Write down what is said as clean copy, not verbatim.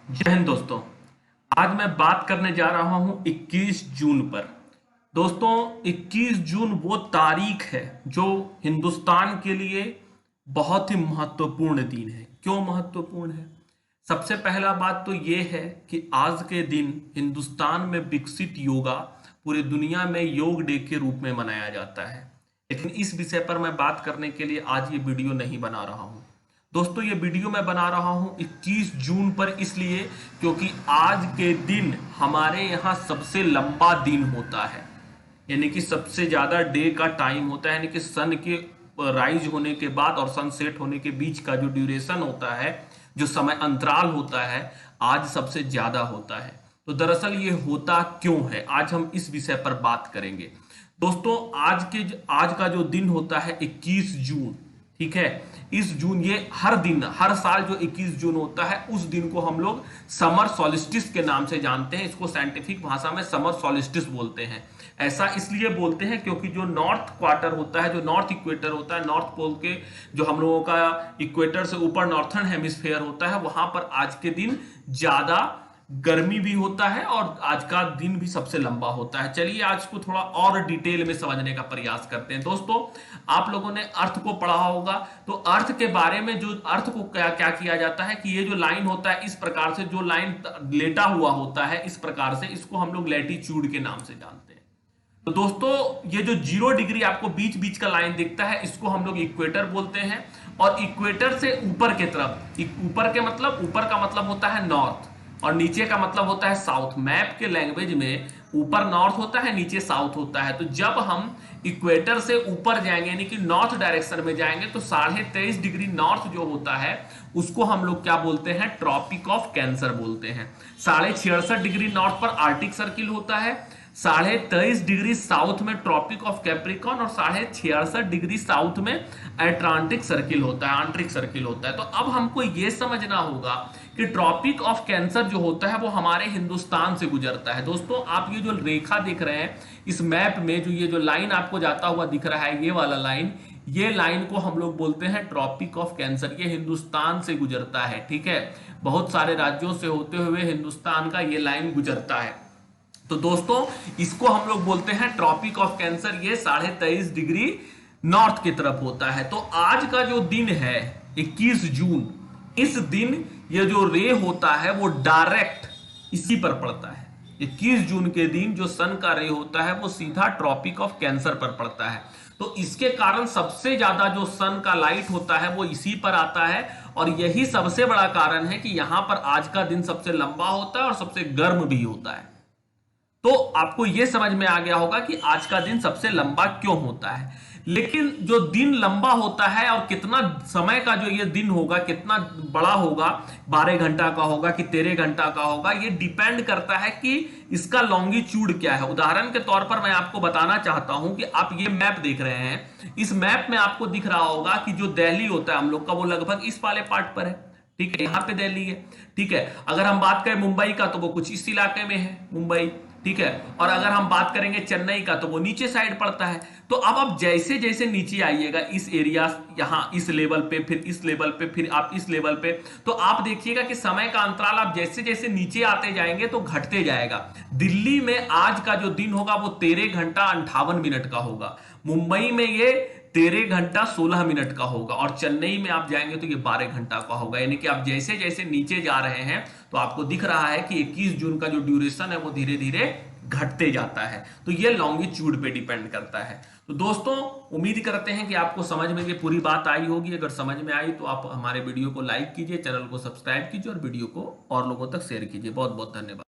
जय हिंद दोस्तों। आज मैं बात करने जा रहा हूं 21 जून पर। दोस्तों, 21 जून वो तारीख है जो हिंदुस्तान के लिए बहुत ही महत्वपूर्ण दिन है। क्यों महत्वपूर्ण है? सबसे पहला बात तो ये है कि आज के दिन हिंदुस्तान में विकसित योगा पूरी दुनिया में योग डे के रूप में मनाया जाता है। लेकिन इस विषय पर मैं बात करने के लिए आज ये वीडियो नहीं बना रहा हूं। दोस्तों, ये वीडियो मैं बना रहा हूं 21 जून पर, इसलिए क्योंकि आज के दिन हमारे यहाँ सबसे लंबा दिन होता है। यानी कि सबसे ज्यादा डे का टाइम होता है, यानी कि सन के राइज होने के बाद और सन सेट होने के बीच का जो ड्यूरेशन होता है, जो समय अंतराल होता है, आज सबसे ज्यादा होता है। तो दरअसल ये होता क्यों है, आज हम इस विषय पर बात करेंगे। दोस्तों, आज का जो दिन होता है 21 जून, ठीक है, इस जून, ये हर दिन हर साल जो 21 जून होता है उस दिन को हम लोग समर सॉलिस्टिस के नाम से जानते हैं। इसको साइंटिफिक भाषा में समर सॉलिस्टिस बोलते हैं। ऐसा इसलिए बोलते हैं क्योंकि जो नॉर्थ क्वार्टर होता है, जो नॉर्थ इक्वेटर होता है, नॉर्थ पोल के जो हम लोगों का इक्वेटर से ऊपर नॉर्थर्न हेमिस्फेयर होता है, वहां पर आज के दिन ज्यादा गर्मी भी होता है और आज का दिन भी सबसे लंबा होता है। चलिए आज को थोड़ा और डिटेल में समझने का प्रयास करते हैं। दोस्तों, आप लोगों ने अर्थ को पढ़ा होगा, तो अर्थ के बारे में, जो अर्थ को क्या क्या किया जाता है कि ये जो लाइन होता है, इस प्रकार से जो लाइन लेटा हुआ होता है, इस प्रकार से, इसको हम लोग लैटिट्यूड के नाम से जानते हैं। तो दोस्तों, ये जो 0 डिग्री आपको बीच बीच का लाइन दिखता है, इसको हम लोग इक्वेटर बोलते हैं। और इक्वेटर से ऊपर के तरफ, ऊपर के मतलब, ऊपर का मतलब होता है नॉर्थ और नीचे का मतलब होता है साउथ। मैप के लैंग्वेज में ऊपर नॉर्थ होता है, नीचे साउथ होता है। तो जब हम इक्वेटर से ऊपर जाएंगे, यानी कि नॉर्थ डायरेक्शन में जाएंगे, तो 23.5 डिग्री नॉर्थ जो होता है उसको हम लोग क्या बोलते हैं? ट्रॉपिक ऑफ कैंसर बोलते हैं। 66.5 डिग्री नॉर्थ पर आर्टिक सर्किल होता है, 23.5 डिग्री साउथ में ट्रॉपिक ऑफ कैप्रिकॉन और 66.5 डिग्री साउथ में अटलांटिक सर्किल होता है, आंतरिक सर्किल होता है। तो अब हमको यह समझना होगा कि ट्रॉपिक ऑफ कैंसर जो होता है वो हमारे हिंदुस्तान से गुजरता है। दोस्तों, आप ये जो रेखा देख रहे हैं इस मैप में, जो ये जो लाइन आपको जाता हुआ दिख रहा है, ये वाला लाइन, ये लाइन को हम लोग बोलते हैं ट्रॉपिक ऑफ कैंसर। ये हिंदुस्तान से गुजरता है, ठीक है। बहुत सारे राज्यों से होते हुए हिंदुस्तान का ये लाइन गुजरता है। तो दोस्तों, इसको हम लोग बोलते हैं ट्रॉपिक ऑफ कैंसर। ये 23.5 डिग्री नॉर्थ की तरफ होता है। तो आज का जो दिन है 21 जून, इस दिन ये जो रे होता है वो डायरेक्ट इसी पर पड़ता है। 21 जून के दिन जो सन का रे होता है वो सीधा ट्रॉपिक ऑफ कैंसर पर पड़ता है। तो इसके कारण सबसे ज्यादा जो सन का लाइट होता है वो इसी पर आता है और यही सबसे बड़ा कारण है कि यहां पर आज का दिन सबसे लंबा होता है और सबसे गर्म भी होता है। तो आपको यह समझ में आ गया होगा कि आज का दिन सबसे लंबा क्यों होता है। लेकिन जो दिन लंबा होता है और कितना समय का जो ये दिन होगा, कितना बड़ा होगा, 12 घंटा का होगा कि 13 घंटा का होगा, ये डिपेंड करता है कि इसका लॉन्गिट्यूड क्या है। उदाहरण के तौर पर मैं आपको बताना चाहता हूं कि आप ये मैप देख रहे हैं, इस मैप में आपको दिख रहा होगा कि जो दिल्ली होता है हम लोग का, वो लगभग इस वाले पार्ट पर है, ठीक है, यहां पे दिल्ली है, ठीक है। अगर हम बात करें मुंबई का तो वो कुछ इस इलाके में है, मुंबई, ठीक है। और अगर हम बात करेंगे चेन्नई का तो वो नीचे साइड पड़ता है। तो अब आप जैसे जैसे नीचे आइएगा, इस एरिया, यहां इस लेवल पे, फिर इस लेवल पे, फिर आप इस लेवल पे, तो आप देखिएगा कि समय का अंतराल आप जैसे जैसे नीचे आते जाएंगे तो घटते जाएगा। दिल्ली में आज का जो दिन होगा वो 13 घंटा 58 मिनट का होगा, मुंबई में ये 13 घंटा 16 मिनट का होगा और चेन्नई में आप जाएंगे तो ये 12 घंटा का होगा। यानी कि आप जैसे जैसे नीचे जा रहे हैं तो आपको दिख रहा है कि 21 जून का जो ड्यूरेशन है वो धीरे धीरे घटते जाता है। तो ये लॉन्गिट्यूड पे डिपेंड करता है। तो दोस्तों, उम्मीद करते हैं कि आपको समझ में ये पूरी बात आई होगी। अगर समझ में आई तो आप हमारे वीडियो को लाइक कीजिए, चैनल को सब्सक्राइब कीजिए और वीडियो को और लोगों तक शेयर कीजिए। बहुत बहुत धन्यवाद।